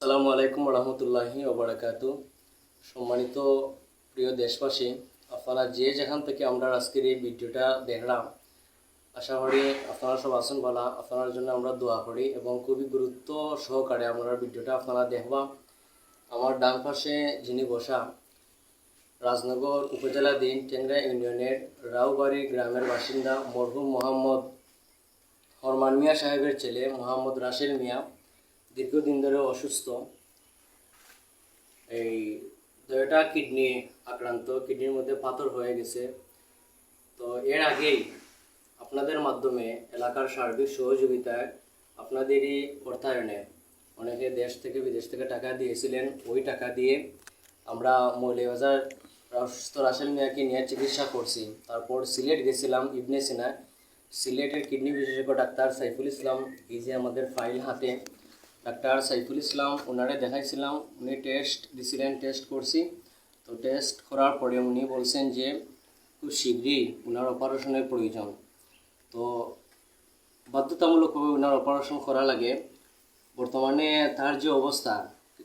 আসসালামু আলাইকুম রহমতুল্লাহি ওবারাকাতু। সম্মানিত প্রিয় দেশবাসী, আপনারা যে যেখান থেকে আমরা আজকের এই ভিডিওটা দেখলাম, আশা করি আপনারা সব আছেন বলা। আপনার জন্য আমরা দোয়া করি এবং খুবই গুরুত্ব সহকারে আমরা ভিডিওটা আপনারা দেখবা। আমার ডান পাশে যিনি বসা, রাজনগর উপজেলাধীন টেংরা ইউনিয়নের রাউবাড়ি গ্রামের বাসিন্দা মরহুম মোহাম্মদ হরমান মিয়া সাহেবের ছেলে মোহাম্মদ রাসেল মিয়া দীর্ঘদিন ধরে অসুস্থ। এই দুইটা কিডনি আক্রান্ত, কিডনির মধ্যে পাথর হয়ে গেছে। তো এর আগেই আপনাদের মাধ্যমে এলাকার সার্বিক সহযোগিতায় আপনাদেরই অর্থায়নে অনেকে দেশ থেকে বিদেশ থেকে টাকা দিয়েছিলেন। ওই টাকা দিয়ে আমরা মৌলভীবাজার অসুস্থ রাসেল মিয়াকে নিয়ে চিকিৎসা করছি। তারপর সিলেট গেছিলাম ইবনে সিনায়। সিলেটের কিডনি বিশেষজ্ঞ ডাক্তার সাইফুল ইসলাম, এই যে আমাদের ফাইল হাতে, ডাক্তার সাইফুল ইসলাম ওনারে দেখাইছিলাম। উনি টেস্ট দিছিলেন, টেস্ট করছি। তো টেস্ট করার পরে উনি বলছেন যে খুব শীঘ্রই ওনার অপারেশনের প্রয়োজন। তো বাধ্যতামূলকভাবে ওনার অপারেশন করা লাগে। বর্তমানে তার যে অবস্থা,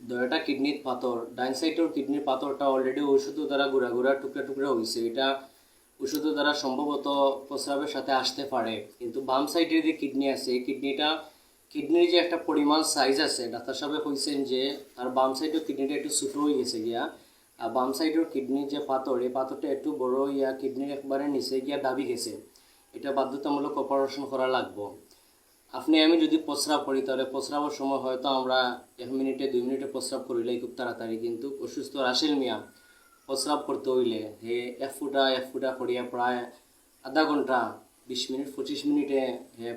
দুইটা কিডনির পাথর, ডাইন সাইডের কিডনির পাথরটা অলরেডি ওষুধের দ্বারা গুঁড়া গুঁড়া টুকরা টুকরা হয়েছে। এটা ওষুধের দ্বারা সম্ভবত প্রস্রাবের সাথে আসতে পারে। কিন্তু বাম সাইডের যে কিডনি আছে, এই কিডনির যে একটা পরিমাণ সাইজ আছে, ডাক্তার সাহেব কইছেন যে তার বাম সাইডের কিডনিটা একটু ছোটো হয়ে গেছে গিয়া। আর বাম সাইডের কিডনির যে পাথর, এই পাথরটা একটু বড় হইয়া কিডনির একবারে নিচে গিয়া দাবি গেছে। এটা বাধ্যতামূলক অপারেশন করা লাগবে। আপনি আমি যদি প্রস্রাব করি, তাহলে প্রস্রাবের সময় হয়তো আমরা 1 মিনিটে 2 মিনিটে প্রস্রাব করিলাই খুব তাড়াতাড়ি। কিন্তু অসুস্থ রাসেল মিয়া প্রস্রাব করতে হইলে হে এক ফুটা করিয়া প্রায় আধা ঘন্টা 20 মিনিট 25 মিনিটে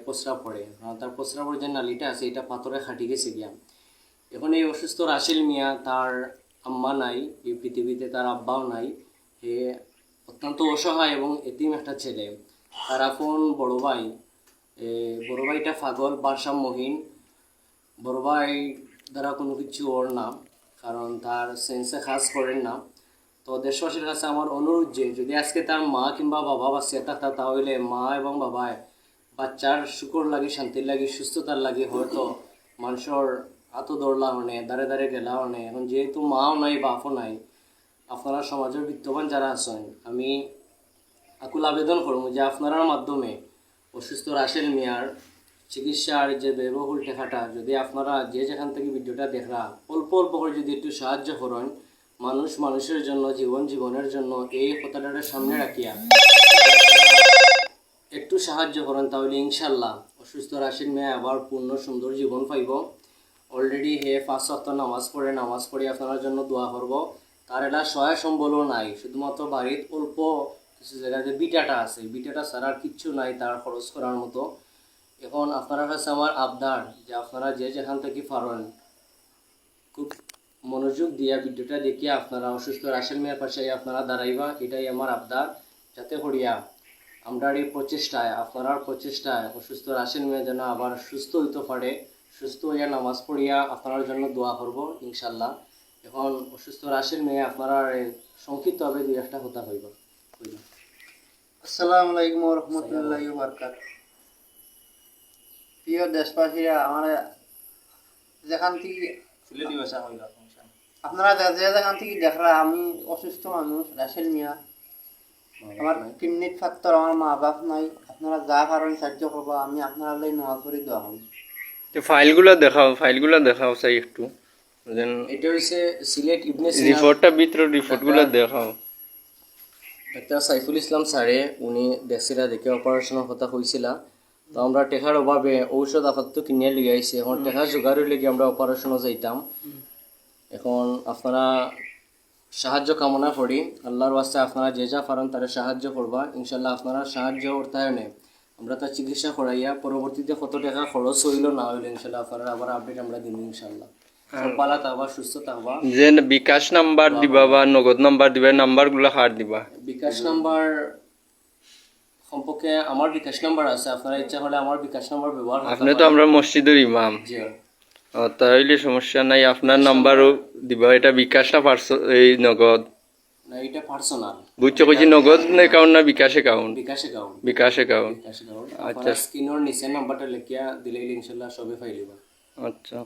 প্রস্রাব করে। তার প্রস্রাবের যে নালীটা আছে, এটা পাথরে খাটি গেছে গিয়া। এখন এই অসুস্থ রাসেল মিয়া, তার আম্মা নাই এই পৃথিবীতে, তার আব্বাও নাই। হে অত্যন্ত অসহায় এবং এতিম একটা ছেলে। তার এখন বড় ভাইটা পাগল, ভারসাম্যহীন। বড় ভাই দ্বারা কোনো কিছু ওর না, কারণ তার সেন্সে কাজ করেন না। তো দেশবাসীর কাছে আমার অনুরোধ যে যদি আজকে তার মা কিংবা বাবা বাচ্চা থাকতা, তাহলে মা এবং বাবায় বাচ্চার শুকর লাগে, শান্তির লাগে, সুস্থতার লাগে হয়তো মানুষের এত দৌড়লা মানে দাঁড়ে দাঁড়ে গেলা মানে। এখন যেহেতু মাও নাই বাপও নাই, আপনারা সমাজের বিত্তবান যারা আছেন, আমি আকুল আবেদন করবো যে আপনার মাধ্যমে অসুস্থ রাসেল মিয়ার চিকিৎসার যে ব্যয়বহুল টাকাটা যদি আপনারা যে যেখান থেকে ভিডিওটা দেখরা অল্প অল্প করে যদি একটু সাহায্য করেন, মানুষের জন্য, জীবনের জন্য, এই কথাটার সামনে রাখিয়া একটু সাহায্য করেন, তাহলে ইনশাল্লাহ অসুস্থ রাসেল মিয়া আবার পূর্ণ সুন্দর জীবন পাইব। অলরেডি হে 5 ওয়াক্ত নামাজ পড়ে আপনার জন্য দোয়া করব। তার এটা সহায় সম্বলও নাই, শুধুমাত্র বাড়ির অল্প কিছু জায়গায় যে বিটাটা আছে, বিটাটা ছাড়া আর কিচ্ছু নাই তার খরচ করার মতো। এখন আপনার কাছে আমার আবদার যে আপনারা যে যেখান থেকে পারেন খুব মনোযোগ দিয়া ভিডিওটা দেখিয়া আপনারা অসুস্থ রাসেল মিয়ার পাশে আপনারা দাঁড়াইবা, এটাই আমার আবদার। যাতে করিয়া আমরা এই প্রচেষ্টায় অসুস্থ রাসেল মিয়া যেন আবার সুস্থ হইতে পারে। সুস্থ হইয়া নামাজ পড়িয়া আপনার জন্য দোয়া করব ইনশাল্লাহ। এখন অসুস্থ রাসেল মিয়া আপনারা সংক্ষিপ্তভাবে 2-1টা কথা কইব। আসসালামু আলাইকুম ওয়া রাহমাতুল্লাহি ওয়া বারাকাতুহু। প্রিয় দেশবাসীরা, আমরা যেখান থেকে সিলেটি ভাষা কইবা আপনারা যে যেখান থেকে দেখরা, আমি অসুস্থ মানুষ রাসেল মিয়া, আমার কিডনির ফ্যাক্টর, আমার মা বাপ নাই। আপনারা যা পারেন সাহায্য করবা, আমি আপনারা লাই নামাজ পড়ি দোয়া করি। ফাইলগুলো দেখাও চাই একটু। এটা হইছে সিলেট ইবনে সিনা রিপোর্টগুলো দেখাও। ডাক্তার সাইফুল ইসলাম স্যারে উনি দেখছিলা দেখে অপারেশনের কথা কইছিলা। তো আমরা টেকার অভাবে ঔষধ আপাতত কিনে লিয়ে আইছি। এখন টেকা জোগাড় লেগে আমরা অপারেশনও যাইতাম। এখন আপনারা সাহায্য কামনা করি, আল্লাহর ওয়াস্তে আপনারা যে যা পারেন তারা সাহায্য করবা। ইনশাল্লাহ আপনারা সাহায্য অর্থায়নে আমরা তার চিকিৎসা করাইয়া পরবর্তীতে কত টাকা খরচ হইল না হইলো ইনশাল্লাহ আপনারা আবার আপডেট আমরা দিব ইনশাল্লাহ। পালা থাকবা, সুস্থ থাকবা। যে বিকাশ নাম্বার দিবা বা নগদ নাম্বার দিবা, নাম্বারগুলো হার দিবা। বিকাশ নাম্বার সম্পর্কে আমার বিকাশ নাম্বার আছে, আপনারা ইচ্ছা হলে আমার বিকাশ নাম্বার ব্যবহার করতে আপনি তো আমরা মসজিদের ইমাম, জি তাহলে সমস্যা নাই। আপনার নাম্বারও দিবা। এটা বিকাশ না এই নগদ না, এটা পার্সোনাল। বুঝছো কইছি নগদ অ্যাকাউন্ট না বিকাশ অ্যাকাউন্ট? বিকাশ অ্যাকাউন্ট। আচ্ছা, স্ক্রিনের নিচে নাম্বারটা লিখিয়া দিলে ইনশাআল্লাহ সবে পাইলিবা। আচ্ছা।